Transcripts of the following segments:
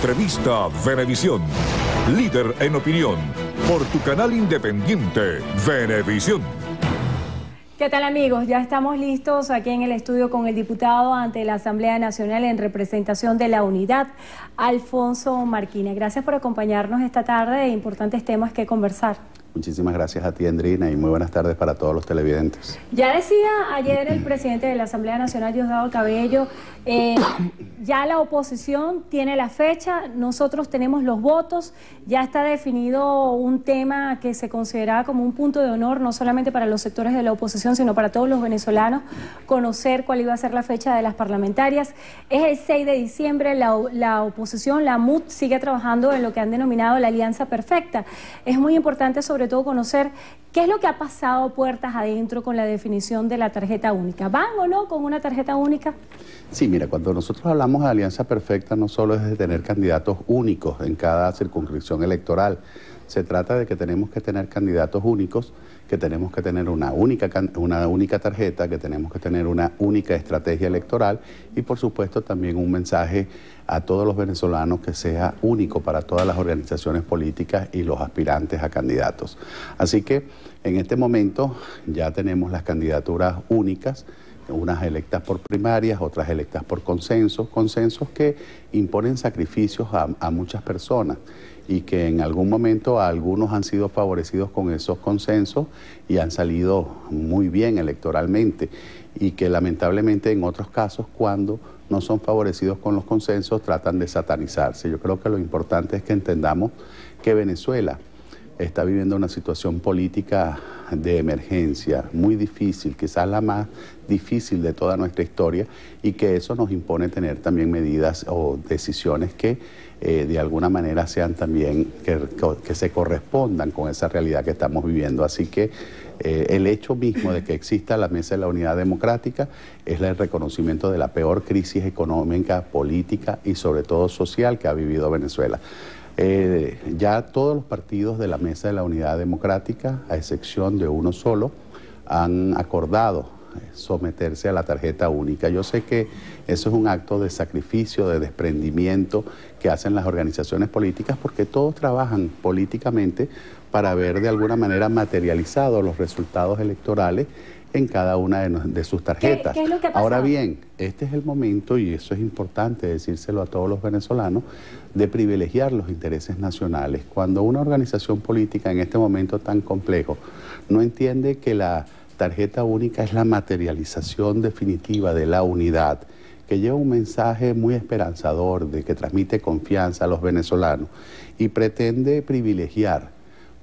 Entrevista Venevisión. Líder en opinión. Por tu canal independiente, Venevisión. ¿Qué tal, amigos? Ya estamos listos aquí en el estudio con el diputado ante la Asamblea Nacional en representación de la Unidad, Alfonso Marquina. Gracias por acompañarnos esta tarde de importantes temas que conversar. Muchísimas gracias a ti, Andrina, y muy buenas tardes para todos los televidentes. Ya decía ayer el presidente de la Asamblea Nacional, Diosdado Cabello, ya la oposición tiene la fecha, nosotros tenemos los votos, ya está definido un tema que se considera como un punto de honor, no solamente para los sectores de la oposición, sino para todos los venezolanos, conocer cuál iba a ser la fecha de las parlamentarias. Es el 6 de diciembre, la oposición, la MUT, sigue trabajando en lo que han denominado la Alianza Perfecta. Es muy importante, sobre todo, conocer qué es lo que ha pasado puertas adentro con la definición de la tarjeta única. ¿Van o no con una tarjeta única? Sí, mira, cuando nosotros hablamos de Alianza Perfecta, no solo es de tener candidatos únicos en cada circunscripción electoral. Se trata de que tenemos que tener candidatos únicos, que tenemos que tener una única tarjeta, que tenemos que tener una única estrategia electoral y, por supuesto, también un mensaje a todos los venezolanos que sea único para todas las organizaciones políticas y los aspirantes a candidatos. Así que en este momento ya tenemos las candidaturas únicas, unas electas por primarias, otras electas por consensos que imponen sacrificios a muchas personas y que en algún momento algunos han sido favorecidos con esos consensos y han salido muy bien electoralmente y que lamentablemente en otros casos, cuando no son favorecidos con los consensos, tratan de satanizarse. Yo creo que lo importante es que entendamos que Venezuela está viviendo una situación política de emergencia muy difícil, quizás la más difícil de toda nuestra historia, y que eso nos impone tener también medidas o decisiones que de alguna manera sean también, que se correspondan con esa realidad que estamos viviendo. Así que el hecho mismo de que exista la Mesa de la Unidad Democrática es el reconocimiento de la peor crisis económica, política y sobre todo social que ha vivido Venezuela. Ya todos los partidos de la Mesa de la Unidad Democrática, a excepción de uno solo, han acordado someterse a la tarjeta única. Yo sé que eso es un acto de sacrificio, de desprendimiento que hacen las organizaciones políticas porque todos trabajan políticamente para ver de alguna manera materializados los resultados electorales en cada una de sus tarjetas. ¿Qué es lo que ha pasado? Ahora bien, este es el momento, y eso es importante decírselo a todos los venezolanos, de privilegiar los intereses nacionales. Cuando una organización política en este momento tan complejo no entiende que la tarjeta única es la materialización definitiva de la unidad, que lleva un mensaje muy esperanzador, de que transmite confianza a los venezolanos y pretende privilegiar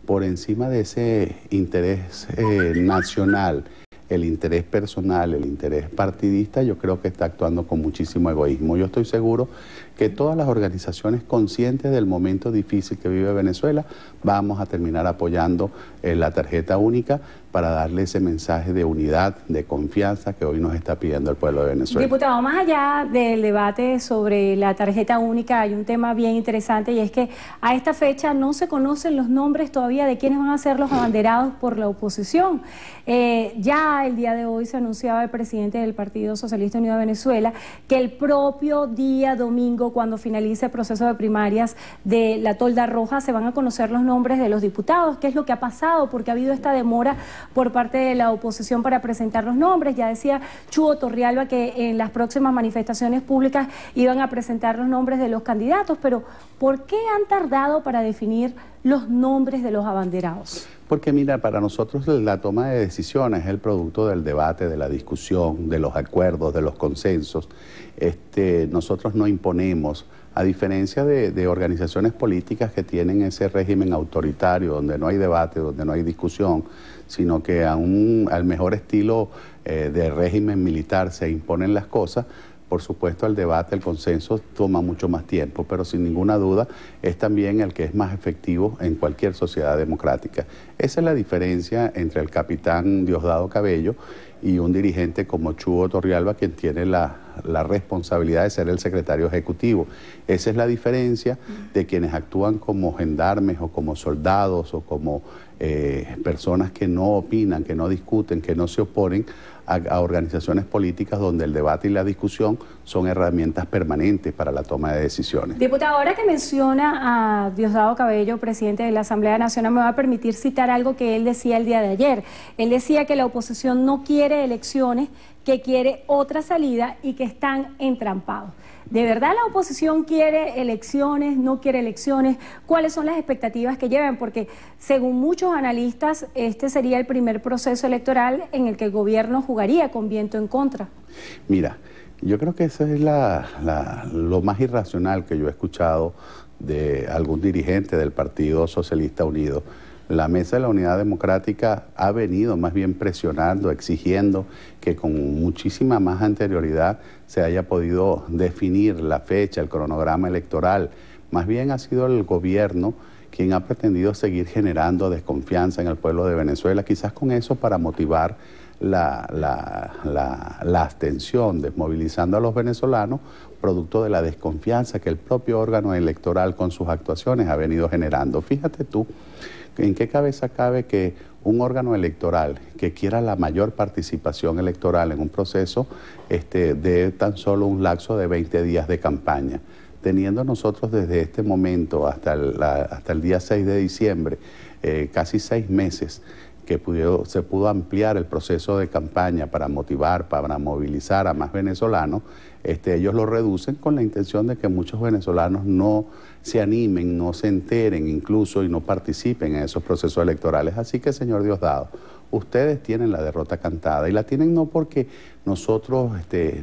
por encima de ese interés nacional, el interés personal, el interés partidista, yo creo que está actuando con muchísimo egoísmo. Yo estoy seguro que todas las organizaciones conscientes del momento difícil que vive Venezuela vamos a terminar apoyando la tarjeta única para darle ese mensaje de unidad, de confianza que hoy nos está pidiendo el pueblo de Venezuela. Diputado, más allá del debate sobre la tarjeta única, hay un tema bien interesante y es que a esta fecha no se conocen los nombres todavía de quienes van a ser los abanderados por la oposición. Ya el día de hoy se anunciaba el presidente del Partido Socialista Unido de Venezuela que el propio día domingo, cuando finalice el proceso de primarias de la Tolda Roja, se van a conocer los nombres de los diputados. ¿Qué es lo que ha pasado? Porque ha habido esta demora por parte de la oposición para presentar los nombres. Ya decía Chugo Torrialba que en las próximas manifestaciones públicas iban a presentar los nombres de los candidatos, pero ¿por qué han tardado para definir los nombres de los abanderados? Porque mira, para nosotros la toma de decisiones es el producto del debate, de la discusión, de los acuerdos, de los consensos. Nosotros no imponemos, a diferencia de organizaciones políticas que tienen ese régimen autoritario, donde no hay debate, donde no hay discusión, sino que al mejor estilo de régimen militar se imponen las cosas. Por supuesto, el debate, el consenso toma mucho más tiempo, pero sin ninguna duda es también el que es más efectivo en cualquier sociedad democrática. Esa es la diferencia entre el capitán Diosdado Cabello y un dirigente como Chugo Torrialba, quien tiene la responsabilidad de ser el secretario ejecutivo. Esa es la diferencia de quienes actúan como gendarmes o como soldados o como personas que no opinan, que no discuten, que no se oponen a organizaciones políticas donde el debate y la discusión son herramientas permanentes para la toma de decisiones. Diputado, ahora que menciona a Diosdado Cabello, presidente de la Asamblea Nacional, me va a permitir citar algo que él decía el día de ayer. Él decía que la oposición no quiere elecciones, que quiere otra salida y que están entrampados. ¿De verdad la oposición quiere elecciones, no quiere elecciones? ¿Cuáles son las expectativas que llevan? Porque según muchos analistas, este sería el primer proceso electoral en el que el gobierno jugaría con viento en contra. Mira, yo creo que eso es lo más irracional que yo he escuchado de algún dirigente del Partido Socialista Unido. La Mesa de la Unidad Democrática ha venido más bien presionando, exigiendo que con muchísima más anterioridad se haya podido definir la fecha, el cronograma electoral. Más bien ha sido el gobierno quien ha pretendido seguir generando desconfianza en el pueblo de Venezuela, quizás con eso para motivar la abstención, desmovilizando a los venezolanos, producto de la desconfianza que el propio órgano electoral con sus actuaciones ha venido generando. Fíjate tú, ¿en qué cabeza cabe que un órgano electoral que quiera la mayor participación electoral en un proceso de tan solo un lapso de 20 días de campaña? Teniendo nosotros desde este momento hasta el día 6 de diciembre, casi 6 meses, que se pudo ampliar el proceso de campaña para motivar, para movilizar a más venezolanos, ellos lo reducen con la intención de que muchos venezolanos no se animen, no se enteren incluso y no participen en esos procesos electorales. Así que, señor Diosdado, ustedes tienen la derrota cantada y la tienen no porque nosotros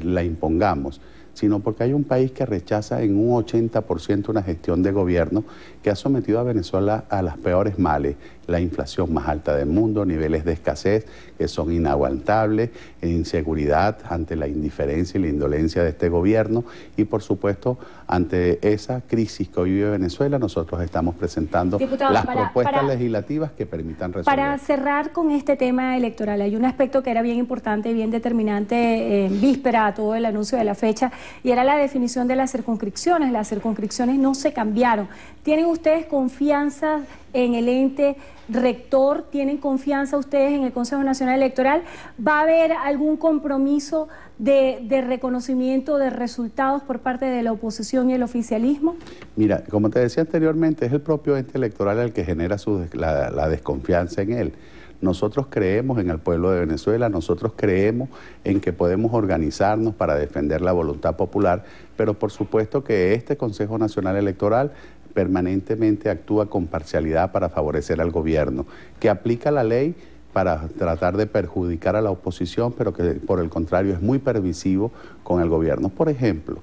la impongamos, sino porque hay un país que rechaza en un 80% una gestión de gobierno que ha sometido a Venezuela a las peores males, la inflación más alta del mundo, niveles de escasez que son inaguantables, inseguridad ante la indiferencia y la indolencia de este gobierno y, por supuesto, ante esa crisis que hoy vive Venezuela, nosotros estamos presentando las propuestas legislativas que permitan resolver. Para cerrar con este tema electoral, hay un aspecto que era bien importante y bien determinante en víspera a todo el anuncio de la fecha, y era la definición de las circunscripciones. Las circunscripciones no se cambiaron. ¿Tienen ustedes confianza en el ente rector? ¿Tienen confianza ustedes en el Consejo Nacional Electoral? ¿Va a haber algún compromiso de reconocimiento de resultados por parte de la oposición y el oficialismo? Mira, como te decía anteriormente, es el propio ente electoral el que genera la desconfianza en él. Nosotros creemos en el pueblo de Venezuela, nosotros creemos en que podemos organizarnos para defender la voluntad popular, pero por supuesto que este Consejo Nacional Electoral permanentemente actúa con parcialidad para favorecer al gobierno, que aplica la ley para tratar de perjudicar a la oposición, pero que por el contrario es muy permisivo con el gobierno. Por ejemplo,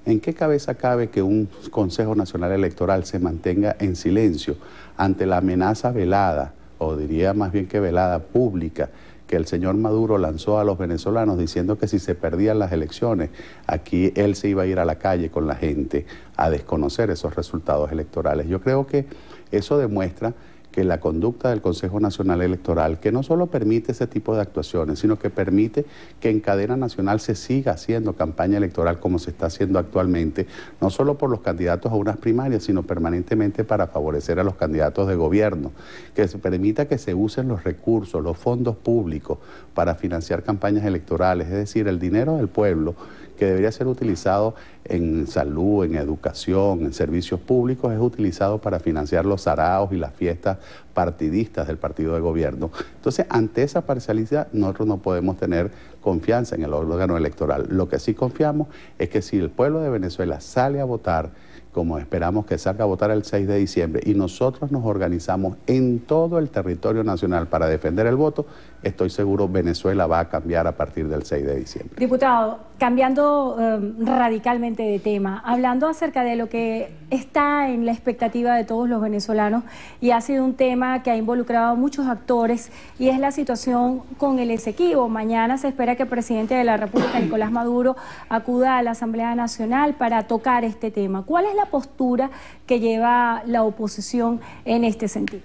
¿en qué cabeza cabe que un Consejo Nacional Electoral se mantenga en silencio ante la amenaza velada, o diría más bien que velada, pública, que el señor Maduro lanzó a los venezolanos diciendo que si se perdían las elecciones, aquí él se iba a ir a la calle con la gente a desconocer esos resultados electorales? Yo creo que eso demuestra que la conducta del Consejo Nacional Electoral, que no solo permite ese tipo de actuaciones, sino que permite que en cadena nacional se siga haciendo campaña electoral como se está haciendo actualmente, no solo por los candidatos a unas primarias, sino permanentemente para favorecer a los candidatos de gobierno, que se permita que se usen los recursos, los fondos públicos para financiar campañas electorales, es decir, el dinero del pueblo que debería ser utilizado en salud, en educación, en servicios públicos, es utilizado para financiar los saraos y las fiestas partidistas del partido de gobierno. Entonces, ante esa parcialidad, nosotros no podemos tener confianza en el órgano electoral. Lo que sí confiamos es que si el pueblo de Venezuela sale a votar, como esperamos que salga a votar el 6 de diciembre, y nosotros nos organizamos en todo el territorio nacional para defender el voto, estoy seguro Venezuela va a cambiar a partir del 6 de diciembre. Diputado, cambiando radicalmente de tema, hablando acerca de lo que está en la expectativa de todos los venezolanos, y ha sido un tema que ha involucrado a muchos actores, y es la situación con el Esequibo. Mañana se espera que el presidente de la República, Nicolás Maduro, acuda a la Asamblea Nacional para tocar este tema. ¿Cuál es la postura que lleva la oposición en este sentido?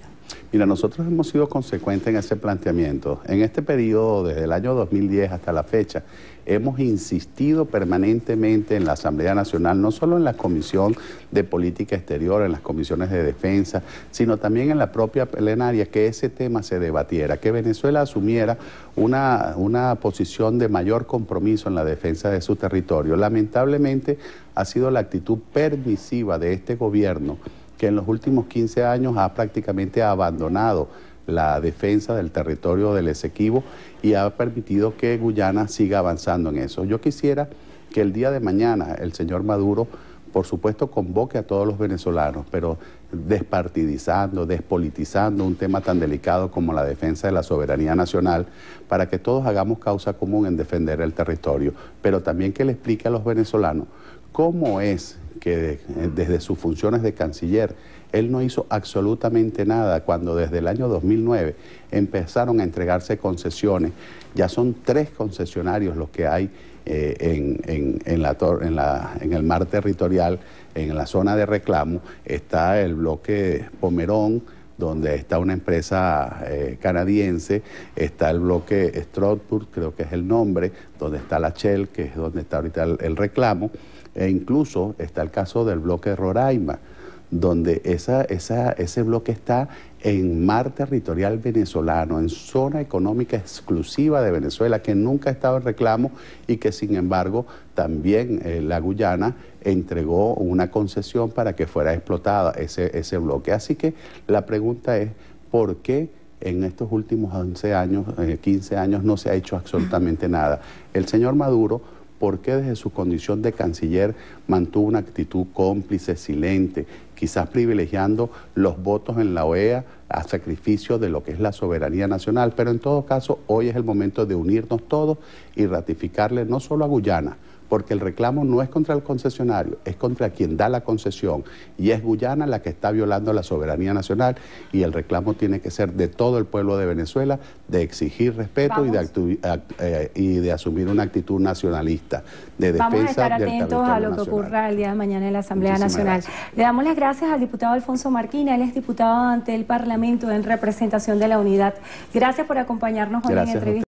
Mira, nosotros hemos sido consecuentes en ese planteamiento. En este periodo, desde el año 2010 hasta la fecha, hemos insistido permanentemente en la Asamblea Nacional, no solo en la Comisión de Política Exterior, en las comisiones de defensa, sino también en la propia plenaria, que ese tema se debatiera, que Venezuela asumiera una posición de mayor compromiso en la defensa de su territorio. Lamentablemente ha sido la actitud permisiva de este gobierno, que en los últimos 15 años ha prácticamente abandonado la defensa del territorio del Esequibo y ha permitido que Guyana siga avanzando en eso. Yo quisiera que el día de mañana el señor Maduro, por supuesto, convoque a todos los venezolanos, pero despartidizando, despolitizando un tema tan delicado como la defensa de la soberanía nacional, para que todos hagamos causa común en defender el territorio, pero también que le explique a los venezolanos cómo es que desde sus funciones de canciller él no hizo absolutamente nada cuando desde el año 2009 empezaron a entregarse concesiones. Ya son 3 concesionarios los que hay en el mar territorial, en la zona de reclamo. Está el bloque Pomerón, donde está una empresa canadiense, está el bloque Stroudsburg, creo que es el nombre, donde está la Shell, que es donde está ahorita el reclamo, e incluso está el caso del bloque Roraima, donde ese bloque está en mar territorial venezolano, en zona económica exclusiva de Venezuela, que nunca ha estado en reclamo y que sin embargo también la Guyana entregó una concesión para que fuera explotada ese bloque. Así que la pregunta es, ¿por qué en estos últimos 11 años, 15 años no se ha hecho absolutamente nada? El señor Maduro, ¿por qué desde su condición de canciller mantuvo una actitud cómplice, silente, quizás privilegiando los votos en la OEA a sacrificio de lo que es la soberanía nacional? Pero en todo caso, hoy es el momento de unirnos todos y ratificarle no solo a Guyana, porque el reclamo no es contra el concesionario, es contra quien da la concesión, y es Guyana la que está violando la soberanía nacional, y el reclamo tiene que ser de todo el pueblo de Venezuela, de exigir respeto y de asumir una actitud nacionalista, de defensa. Vamos a estar del atentos a lo que ocurra el día de mañana en la Asamblea Nacional. Le damos las gracias al diputado Alfonso Marquina, él es diputado ante el Parlamento en representación de la Unidad. Gracias por acompañarnos hoy en entrevista.